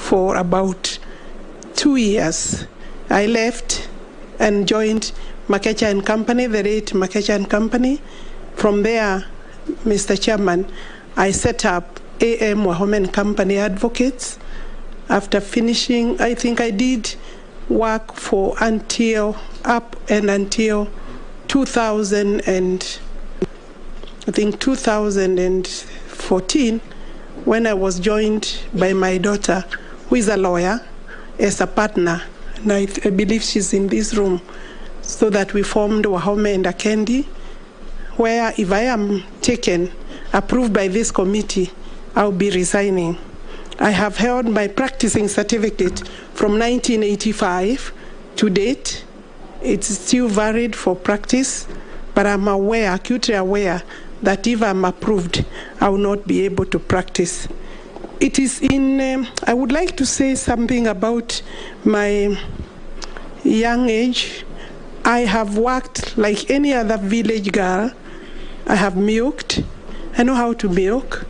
for about 2 years. I left and joined Makecha and Company, the late Makecha and Company. From there, Mr. Chairman, I set up AM Mahome and Company Advocates. After finishing, I think I did work for until 2014, when I was joined by my daughter, who is a lawyer, as a partner. And I believe she's in this room, so that we formed Mahome and Akendi, where if I am approved by this committee, I'll be resigning. I have held my practicing certificate from 1985 to date. It's still valid for practice, but I'm aware, acutely aware, that if I'm approved, I will not be able to practice. It is I would like to say something about my young age. I have worked like any other village girl. I have milked. I know how to milk.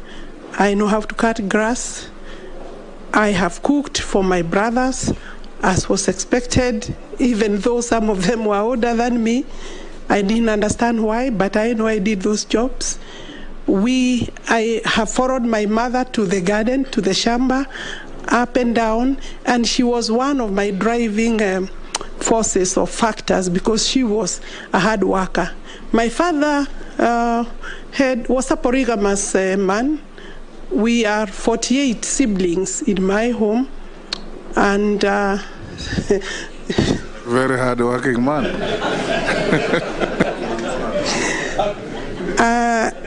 I know how to cut grass. I have cooked for my brothers, as was expected, even though some of them were older than me. I didn't understand why, but I know I did those jobs. I have followed my mother to the garden, to the shamba, up and down, and she was one of my driving forces or factors, because she was a hard worker. My father was a polygamous man. We are 48 siblings in my home, and very hard-working man.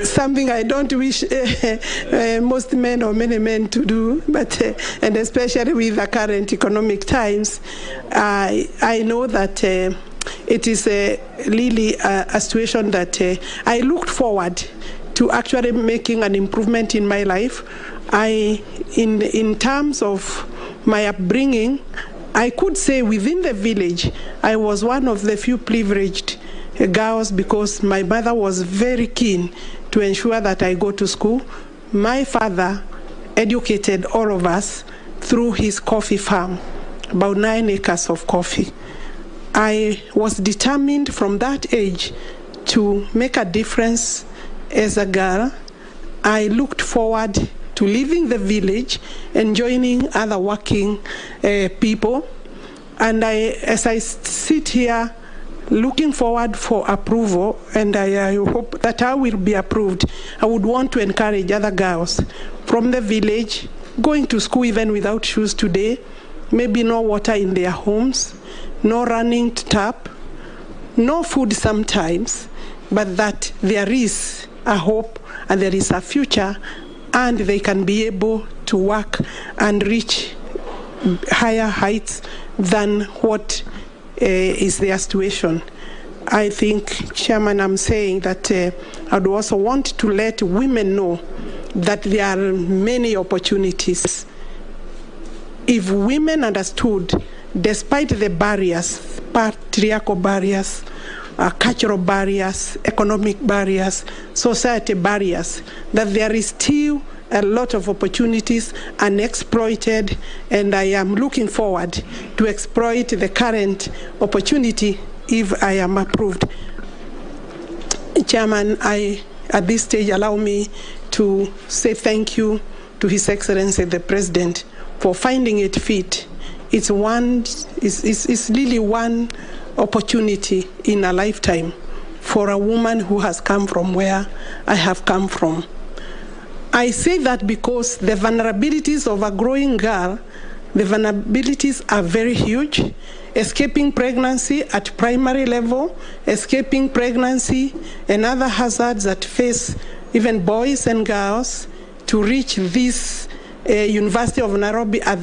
Something I don't wish most men or many men to do, but and especially with the current economic times, I know that it is really a situation that I looked forward to actually making an improvement in my life. In terms of my upbringing, I could say within the village, I was one of the few privileged girls, because my mother was very keen to ensure that I go to school. My father educated all of us through his coffee farm, about 9 acres of coffee. I was determined from that age to make a difference as a girl. I looked forward to leaving the village and joining other working people. And as I sit here looking forward for approval, and I hope that I will be approved, I would want to encourage other girls from the village going to school even without shoes today, maybe no water in their homes, no running tap, no food sometimes, but that there is a hope and there is a future, and they can be able to work and reach higher heights than what is their situation. I think, Chairman, I'm saying that I would also want to let women know that there are many opportunities. If women understood, despite the barriers, patriarchal barriers, cultural barriers, economic barriers, society barriers, that there is still a lot of opportunities unexploited, and I am looking forward to exploit the current opportunity if I am approved. Chairman, at this stage, allow me to say thank you to His Excellency the President for finding it fit. It's really one opportunity in a lifetime for a woman who has come from where I have come from. I say that because the vulnerabilities of a growing girl, the vulnerabilities are very huge. Escaping pregnancy at primary level, escaping pregnancy and other hazards that face even boys and girls, to reach this University of Nairobi at